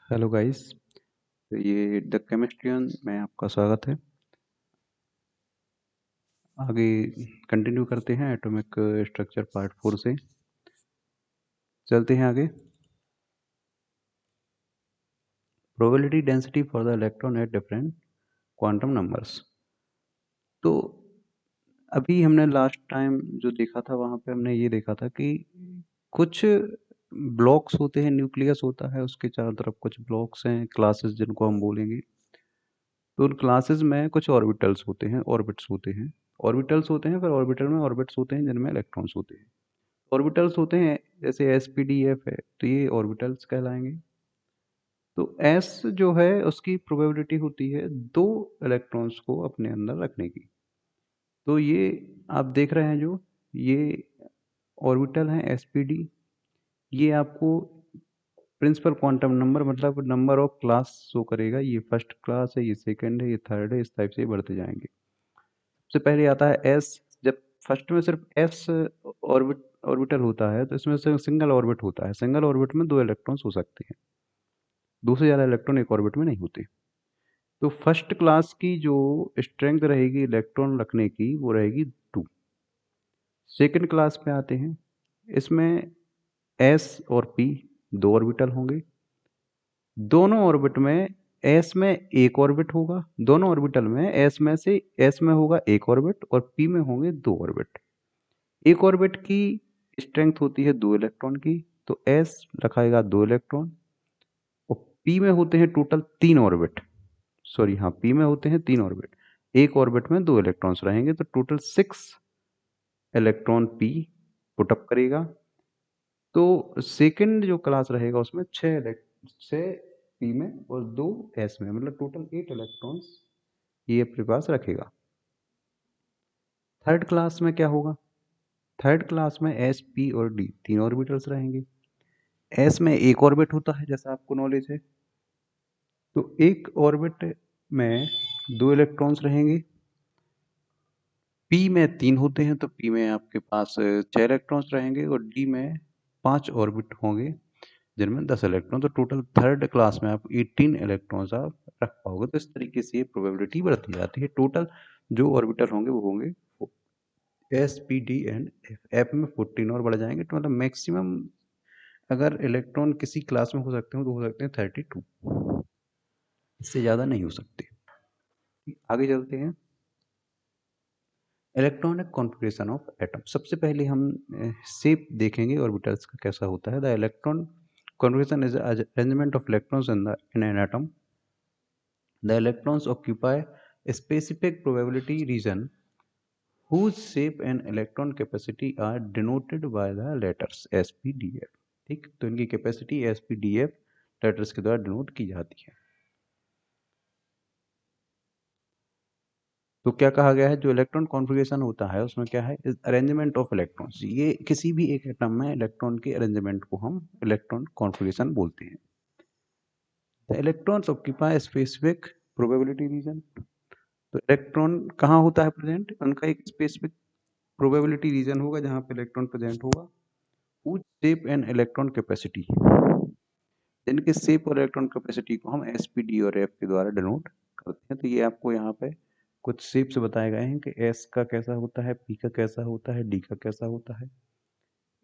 Hello guys. तो ये the केमिस्ट्रियन में आपका स्वागत है। आगे कंटिन्यू करते हैं एटॉमिक स्ट्रक्चर पार्ट 4 से। चलते हैं आगे। Probability density for the electron at different quantum numbers. तो अभी हमने लास्ट टाइम जो देखा था वहाँ पे हमने ये देखा था कि कुछ ब्लॉक्स होते हैं, न्यूक्लियस होता है, उसके चारों तरफ कुछ ब्लॉक्स हैं, क्लासेस जिनको हम बोलेंगे। तो उन क्लासेस में कुछ ऑर्बिटल्स होते हैं, ऑर्बिट्स होते हैं। ऑर्बिटल्स होते हैं, फिर ऑर्बिटल में ऑर्बिट्स होते हैं जिनमें इलेक्ट्रॉन्स होते हैं। ऑर्बिटल्स होते हैं जैसे एस पी डी एफ है, तो ये ऑर्बिटल्स कहलाएंगे। तो एस जो है उसकी प्रोबेबिलिटी होती है दो इलेक्ट्रॉन्स को अपने अंदर रखने की। तो ये आप देख रहे हैं जो ये ऑर्बिटल है एस पी डी, ये आपको प्रिंसिपल क्वांटम नंबर मतलब नंबर ऑफ क्लास शो करेगा। ये फर्स्ट क्लास है, ये सेकंड है, ये थर्ड है, इस टाइप से बढ़ते जाएंगे। सबसे पहले आता है एस। जब फर्स्ट में सिर्फ एस ऑर्बिटल होता है तो इसमें से सिंगल ऑर्बिट होता है। सिंगल ऑर्बिट में दो इलेक्ट्रॉन्स हो सकते हैं, दो से ज़्यादा इलेक्ट्रॉन एक ऑर्बिट में नहीं होते। तो फर्स्ट क्लास की जो स्ट्रेंथ रहेगी इलेक्ट्रॉन रखने की वो रहेगी 2। सेकंड क्लास पे आते हैं, इसमें एस और पी दो ऑर्बिटल होंगे। दोनों ऑर्बिट में एस में एक ऑर्बिट होगा, दोनों ऑर्बिटल में एस में से एस में होगा एक ऑर्बिट और पी में होंगे दो ऑर्बिट। एक ऑर्बिट की स्ट्रेंथ होती है दो इलेक्ट्रॉन की, तो एस रखाएगा दो इलेक्ट्रॉन। और पी में होते हैं टोटल तीन ऑर्बिट। सॉरी, हाँ, पी में होते हैं तीन ऑर्बिट। एक ऑर्बिट में दो इलेक्ट्रॉन्स रहेंगे तो टोटल 6 इलेक्ट्रॉन पी पुटअप करेगा। तो सेकंड जो क्लास रहेगा उसमें 6 पी में और दो एस में, मतलब टोटल 8 इलेक्ट्रॉन्स ये अपने पास रखेगा। थर्ड क्लास में क्या होगा? थर्ड क्लास में एस पी और डी तीन ऑर्बिटल्स रहेंगे। एस में एक ऑर्बिट होता है जैसा आपको नॉलेज है, तो एक ऑर्बिट में दो इलेक्ट्रॉन्स रहेंगे। पी में तीन होते हैं तो पी में आपके पास 6 इलेक्ट्रॉन्स रहेंगे और डी में 5 ऑर्बिट होंगे जिनमें 10 इलेक्ट्रॉन। तो टोटल थर्ड क्लास में आप 18 इलेक्ट्रॉन्स आप रख पाओगे। तो इस तरीके से ये प्रोबेबिलिटी बढ़ती जाती है। टोटल जो ऑर्बिटल होंगे वो होंगे S P D and F. F में 14 और बढ़ जाएंगे, तो मतलब मैक्सिमम अगर इलेक्ट्रॉन किसी क्लास में हो सकते हो तो हो सकते हैं 32, इससे ज़्यादा नहीं हो सकते। आगे चलते हैं। Electronic configuration of atom. सबसे पहले हम शेप देखेंगे ऑर्बिटल्स का कैसा होता है। The electron configuration is arrangement of electrons in an atom. The electrons occupy a specific probability region whose shape and electron capacity are denoted by the letters SPDF। ठीक, तो इनकी कैपेसिटी SPDF लेटर्स के द्वारा denote की जाती है। तो क्या कहा गया है, जो इलेक्ट्रॉन कॉन्फ़िगरेशन होता है उसमें क्या है, अरेंजमेंट ऑफ इलेक्ट्रॉन्स। ये किसी भी एक एटम में इलेक्ट्रॉन के अरेंजमेंट को हम इलेक्ट्रॉन कॉन्फ़िगरेशन बोलते हैं। The electrons occupy specific probability region. तो इलेक्ट्रॉन कहाँ होता है प्रेजेंट, उनका एक स्पेसिफिक प्रोबेबिलिटी रीजन होगा जहाँ पे इलेक्ट्रॉन प्रेजेंट होगा। whose shape and electron capacity, जिनके शेप और इलेक्ट्रॉन कैपेसिटी को हम एस पी डी और एफ के द्वारा डिनोट करते हैं। तो ये आपको यहाँ पे कुछ शेप्स बताए गए हैं कि एस का कैसा होता है, पी का कैसा होता है, डी का कैसा होता है।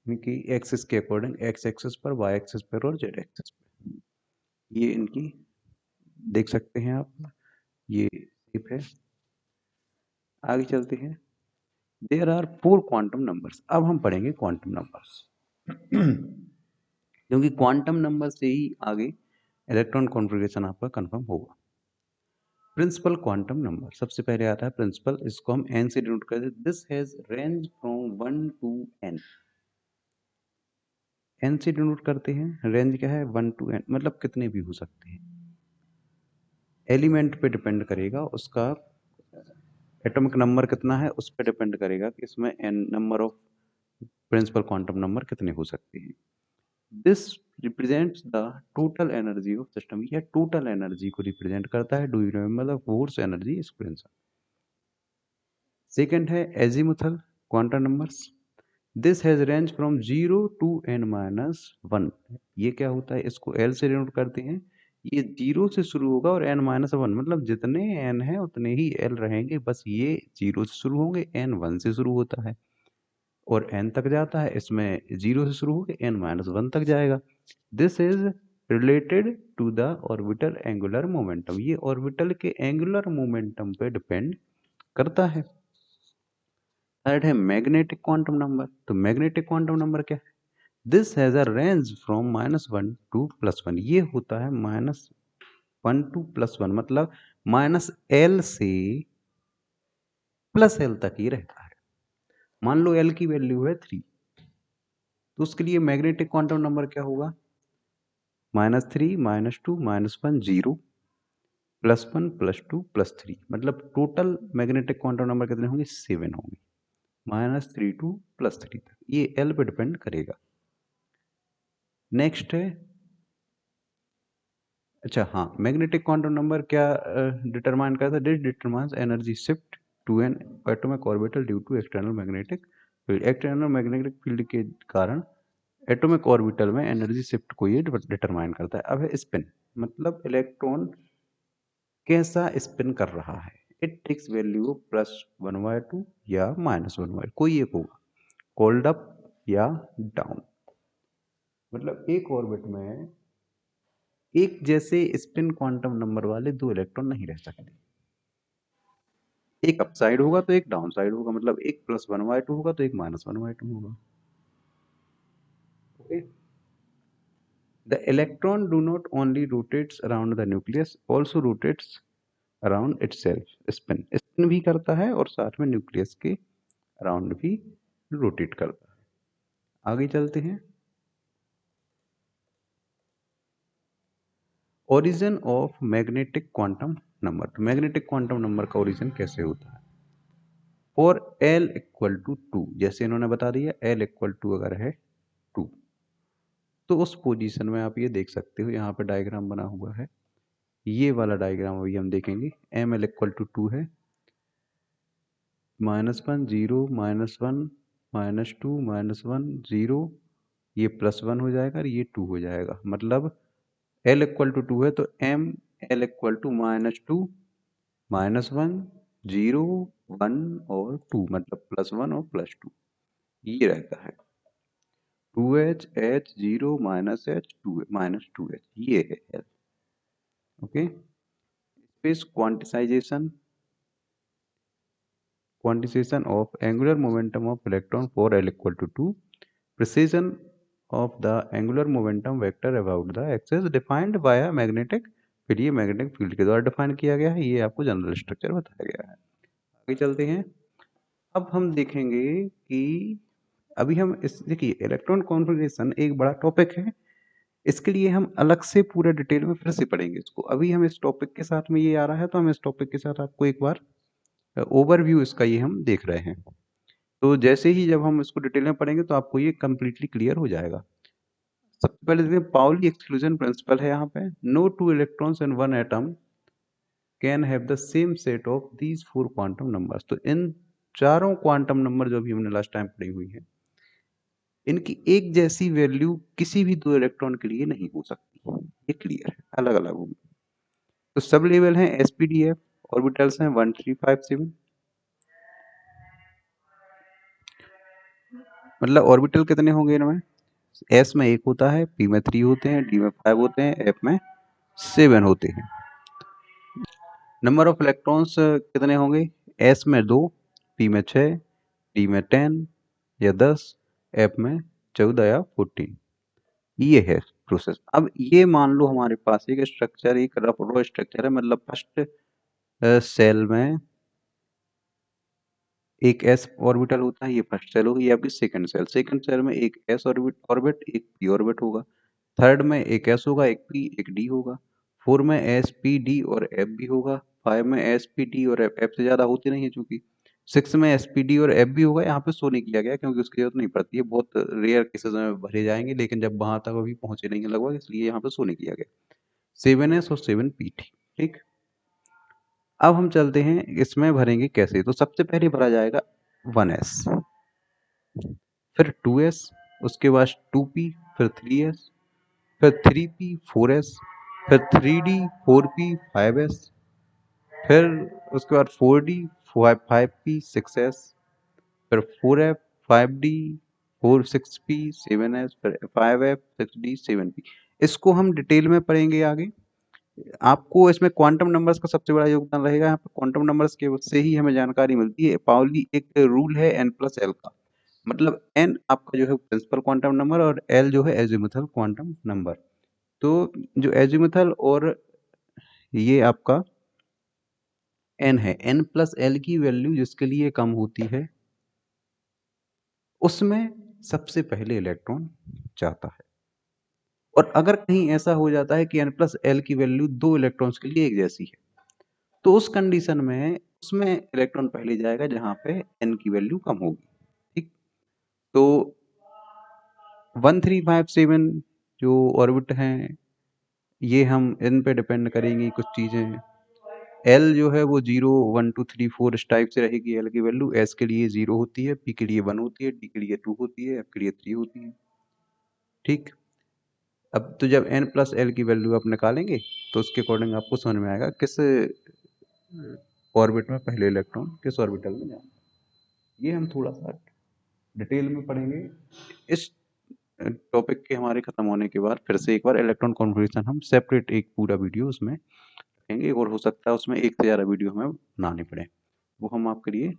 इनकी एक्सिस के अकॉर्डिंग, एक्स एक्सिस पर, वाई एक्सिस पर और जेड एक्सिस पर ये इनकी देख सकते हैं आप, ये शेप है। आगे चलते हैं। There are 4 quantum numbers. अब हम पढ़ेंगे क्वांटम नंबर्स क्योंकि क्वांटम नंबर से ही आगे इलेक्ट्रॉन कॉन्फ़िगरेशन आपका कंफर्म होगा। प्रिंसिपल क्वांटम नंबर सबसे पहले आता है प्रिंसिपल, इसको हम एन से डिनोट करते हैं। This has range from 1 to N. N से डिनोट करते हैं, रेंज क्या है 1 टू एन, मतलब कितने भी हो सकते हैं। एलिमेंट पे डिपेंड करेगा, उसका एटॉमिक नंबर कितना है उस पर डिपेंड करेगा कि इसमें N number of principal quantum number कितने हो सकते हैं। This represents the total energy of system. यह टोटल एनर्जी को रिप्रेजेंट करता है। Do you remember the force energy expression. Second है azimuthal quantum numbers. This has range from 0 to n-1। ये क्या होता है, इसको L से डिनोट करते हैं। ये 0 से शुरू होगा और n-1 मतलब जितने n है उतने ही l रहेंगे, बस ये 0 से शुरू होंगे, n 1 से शुरू होता है और n तक जाता है, इसमें 0 से शुरू होके n-1 तक जाएगा। This is related to the orbital angular momentum, ये ऑर्बिटल के एंगुलर मोमेंटम पे डिपेंड करता है। थर्ड है मैग्नेटिक क्वांटम नंबर। तो मैग्नेटिक क्वांटम नंबर क्या है? This has a range from -1 to +1, ये होता है -1 टू +1 मतलब -l से +l तक ही रहता है। मान लो l की वैल्यू है 3, तो उसके लिए मैग्नेटिक क्वांटम नंबर क्या होगा? -3 -2 -1 0 +1 +2 +3 मतलब टोटल मैग्नेटिक क्वांटम नंबर कितने होंगे? 7 होंगे। -3 टू +3 तक, ये l पे डिपेंड करेगा। नेक्स्ट है, अच्छा हाँ, मैग्नेटिक क्वांटम नंबर क्या डिटरमाइन करता है? This determines energy shift to an atomic orbital due to external magnetic field. External magnetic field के कारण एटॉमिक ऑर्बिटल में एनर्जी शिफ्ट को ये डिटरमाइन करता है। अब है स्पिन, मतलब इलेक्ट्रॉन कैसा स्पिन कर रहा है। इट टेक्स वैल्यू +1/2 या -1/2, कोई एक होगा, कोल्ड अप या डाउन। मतलब एक ऑर्बिट में एक जैसे स्पिन क्वांटम नंबर वाले दो इलेक्ट्रॉन नहीं रह सकते। एक अप साइड होगा तो एक डाउन साइड होगा, मतलब एक +1/2 होगा तो एक -1/2 होगा। Okay, the electron do not only rotates around the nucleus, also rotates around itself. Spin spin भी करता है और साथ में न्यूक्लियस के अराउंड भी रोटेट करता है। आगे चलते हैं। Origin of magnetic quantum number. तो मैग्नेटिक क्वांटम नंबर का ओरिजिन कैसे होता है? और L इक्वल टू 2, जैसे इन्होंने बता दिया L इक्वल टू अगर है 2, तो उस पोजीशन में आप ये देख सकते हो, यहाँ पे डायग्राम बना हुआ है, ये वाला डायग्राम अभी हम देखेंगे। एम एल इक्वल टू 2 है, -1 0 -1 -2 -1 0, ये +1 हो जाएगा और ये 2 हो जाएगा। मतलब L इक्वल टू 2 है तो एम एल इक्वल टू -2 -1 0 1 और 2, मतलब +1 और +2, ये रहता है। 2h h 0 -h 2 -2h, ये है L। Okay, space quantization of angular momentum of electron for L equal to 2, precision of the angular momentum vector about the axis defined via magnetic field, ये magnetic field के द्वारा define किया गया है। ये आपको जनरल स्ट्रक्चर बताया गया है। आगे चलते हैं। अब हम देखेंगे कि अभी हम इस देखिए इलेक्ट्रॉन कॉन्फ़िगरेशन एक बड़ा टॉपिक है, इसके लिए हम अलग से पूरा डिटेल में फिर से पढ़ेंगे इसको। अभी हम इस टॉपिक के साथ में ये आ रहा है तो हम इस टॉपिक के साथ आपको एक बार ओवरव्यू इसका ये हम देख रहे हैं। तो जैसे ही जब हम इसको डिटेल में पढ़ेंगे तो आपको ये कंप्लीटली क्लियर हो जाएगा। सबसे पहले देखिए पाउली एक्सक्लूजन प्रिंसिपल है यहाँ पे। No two electrons in one atom can have the same set of these 4 quantum numbers. तो इन चारों क्वांटम नंबर जो भी हमने लास्ट टाइम पढ़ी हुई है, इनकी एक जैसी वैल्यू किसी भी दो इलेक्ट्रॉन के लिए नहीं हो सकती, ये क्लियर है, अलग अलग होंगी। तो सब लेवल है एसपीडीएफ, ऑर्बिटल्स हैं 1 3 5 7, मतलब ऑर्बिटल कितने होंगे इनमें? एस में 1 होता है, पी में 3 होते हैं, डी में 5 होते हैं, एफ में 7 होते हैं। नंबर ऑफ इलेक्ट्रॉन्स कितने होंगे? एस में 2, पी में 6, डी में 10 या 10, एफ में 14 या 14। ये है प्रोसेस। अब ये मान लो हमारे पास एक स्ट्रक्चर, एक रफ रो स्ट्रक्चर है, मतलब फर्स्ट सेल में एक s ऑर्बिटल होता है, ये फर्स्ट सेल होगी, ये आपकी सेकंड सेल। सेकंड सेल में एक s ऑर्बिट एक p ऑर्बिट होगा। थर्ड में एक s होगा, एक p एक d होगा। 4 में s p d और f भी होगा। 5 में s p d और f से ज्यादा होते नहीं है चूंकि। 6 में s p d और f भी होगा। यहाँ पे शो नहीं किया गया क्योंकि उसकी जरूरत नहीं पड़ती है, बहुत रेयर केसेस में भरे जाएंगे, लेकिन जब वहां तक अभी पहुंचे नहीं है लगभग, इसलिए यहाँ पे शो नहीं किया गया। 7s और 7p, ठीक। अब हम चलते हैं इसमें भरेंगे कैसे। तो सबसे पहले भरा जाएगा 1s, फिर 2s, उसके बाद 2p, फिर 3s, फिर 3p 4s, फिर 3D 4p 5s, फिर उसके बाद 4D 5p 6s, फिर 4f 5D 6p 7s, फिर 5f 6D 7p। इसको हम डिटेल में पढ़ेंगे आगे। आपको इसमें क्वांटम नंबर्स का सबसे बड़ा योगदान रहेगा। यहाँ पे क्वांटम नंबर्स के से ही हमें जानकारी मिलती है। पाउली एक रूल है n+l का, मतलब n आपका जो है प्रिंसिपल क्वांटम नंबर और l जो है एजिमुथल क्वांटम नंबर। तो जो एजिमुथल और ये आपका n है, n+l की वैल्यू जिसके लिए कम होती है उसमें सबसे पहले इलेक्ट्रॉन जाता है। और अगर कहीं ऐसा हो जाता है कि n+l की वैल्यू 2 इलेक्ट्रॉन्स के लिए एक जैसी है, तो उस कंडीशन में उसमें इलेक्ट्रॉन पहले जाएगा जहां पे n की वैल्यू कम होगी। ठीक, तो 1357 जो ऑर्बिट हैं ये हम इन पे डिपेंड करेंगी कुछ चीजें। L जो है वो 0 1 2 3 4 इस टाइप से रहेगी। L की वैल्यू S के लिए 0 होती है, P के लिए 1 होती है, D के लिए 2 होती है, F के लिए 3 होती है। ठीक, अब तो जब n+l की वैल्यू आप निकालेंगे तो उसके अकॉर्डिंग आपको समझ में आएगा किस ऑर्बिट में पहले इलेक्ट्रॉन किस ऑर्बिटल में जाना। ये हम थोड़ा सा डिटेल में पढ़ेंगे। इस टॉपिक के हमारे खत्म होने के बाद फिर से एक बार इलेक्ट्रॉन कॉन्फ़िगरेशन हम सेपरेट एक पूरा वीडियो उसमें रखेंगे, और हो सकता है उसमें एक से ज़्यादा वीडियो हमें बनानी पड़े, वो हम आपके लिए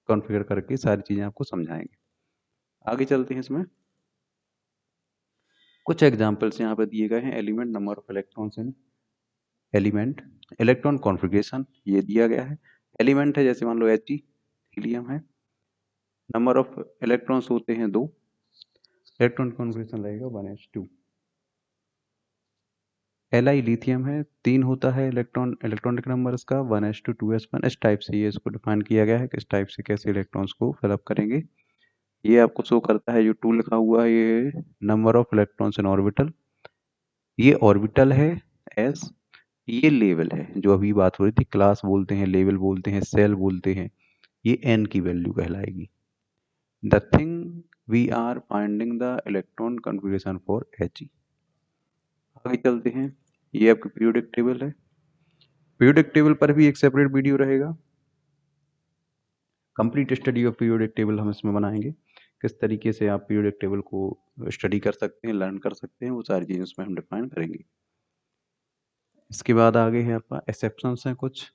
कॉन्फ़िगर करके सारी चीज़ें आपको समझाएंगे। आगे चलते हैं। इसमें कुछ एग्जांपल्स यहाँ पे दिए गए हैं। Element, number of electrons in element, electron configuration ये दिया गया है। एलिमेंट है जैसे मान लो He, हीलियम है। नंबर ऑफ इलेक्ट्रॉन्स होते हैं 2, इलेक्ट्रॉन कॉन्फ़िगरेशन रहेगा 1s2। Li लिथियम है, 3 होता है इलेक्ट्रॉनिक नंबर इसका 1s2 2s1। इस टाइप से ये इसको डिफाइन किया गया है कि इस टाइप से कैसे इलेक्ट्रॉन्स को फिलअप करेंगे। ये आपको शो करता है, जो 2 लिखा हुआ है ये number of electrons in orbital, ये ऑर्बिटल है एस, ये लेवल है जो अभी बात हो रही थी, क्लास बोलते हैं, लेवल बोलते हैं, सेल बोलते हैं, ये n की वैल्यू कहलाएगी। The thing we are finding the electron configuration for He। आगे चलते हैं। ये आपकी पीरियोडिक टेबल है। पीरियोडिक टेबल पर भी एक सेपरेट वीडियो रहेगा। Complete study of periodic table हम इसमें बनाएंगे, किस तरीके से आप पीरियोडिक टेबल को स्टडी कर सकते हैं, लर्न कर सकते हैं, वो सारी चीज़ें उसमें हम डिफाइन करेंगे। इसके बाद आगे है आपका एक्सेप्शंस हैं कुछ,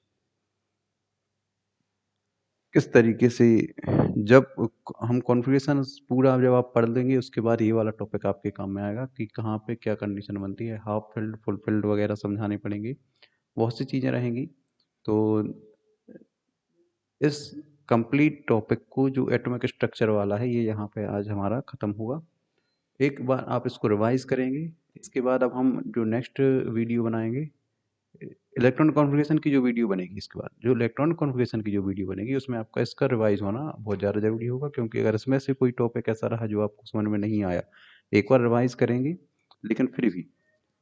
किस तरीके से जब हम कॉन्फ़िगरेशन पूरा जब आप पढ़ लेंगे उसके बाद ये वाला टॉपिक आपके काम में आएगा कि कहाँ पे क्या कंडीशन बनती है, हाफ फिल्ड फुल फिल्ड वगैरह समझाने पड़ेंगे, बहुत सी चीज़ें रहेंगी। तो इस कंप्लीट टॉपिक को जो एटॉमिक स्ट्रक्चर वाला है ये यहाँ पे आज हमारा ख़त्म हुआ। एक बार आप इसको रिवाइज करेंगे, इसके बाद अब हम जो नेक्स्ट वीडियो बनाएंगे इलेक्ट्रॉन कॉन्फ़िगरेशन की जो वीडियो बनेगी, इसके बाद जो इलेक्ट्रॉन कॉन्फ़िगरेशन की जो वीडियो बनेगी उसमें आपका इसका रिवाइज होना बहुत ज़्यादा ज़रूरी होगा, क्योंकि अगर इसमें से कोई टॉपिक ऐसा रहा जो आपको समझ में नहीं आया, एक बार रिवाइज करेंगे, लेकिन फिर भी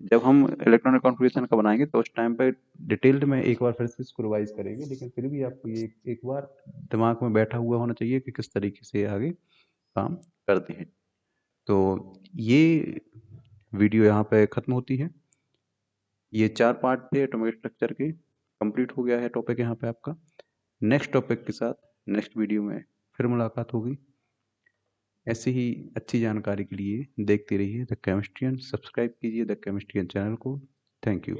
जब हम इलेक्ट्रॉनिक कॉन्फ़िगरेशन का बनाएंगे तो उस टाइम पे डिटेल्ड में एक बार फिर से इसको रिवाइज करेंगे, लेकिन फिर भी आपको ये एक बार दिमाग में बैठा हुआ होना चाहिए कि किस तरीके से आगे काम करते हैं। तो ये वीडियो यहाँ पे ख़त्म होती है। ये 4 पार्ट थे एटॉमिक स्ट्रक्चर के, कंप्लीट हो गया है टॉपिक यहाँ पे आपका। नेक्स्ट टॉपिक के साथ नेक्स्ट वीडियो में फिर मुलाकात होगी। ऐसी ही अच्छी जानकारी के लिए देखते रहिए द केमिस्ट्रियन, सब्सक्राइब कीजिए द केमिस्ट्रियन चैनल को। Thank you.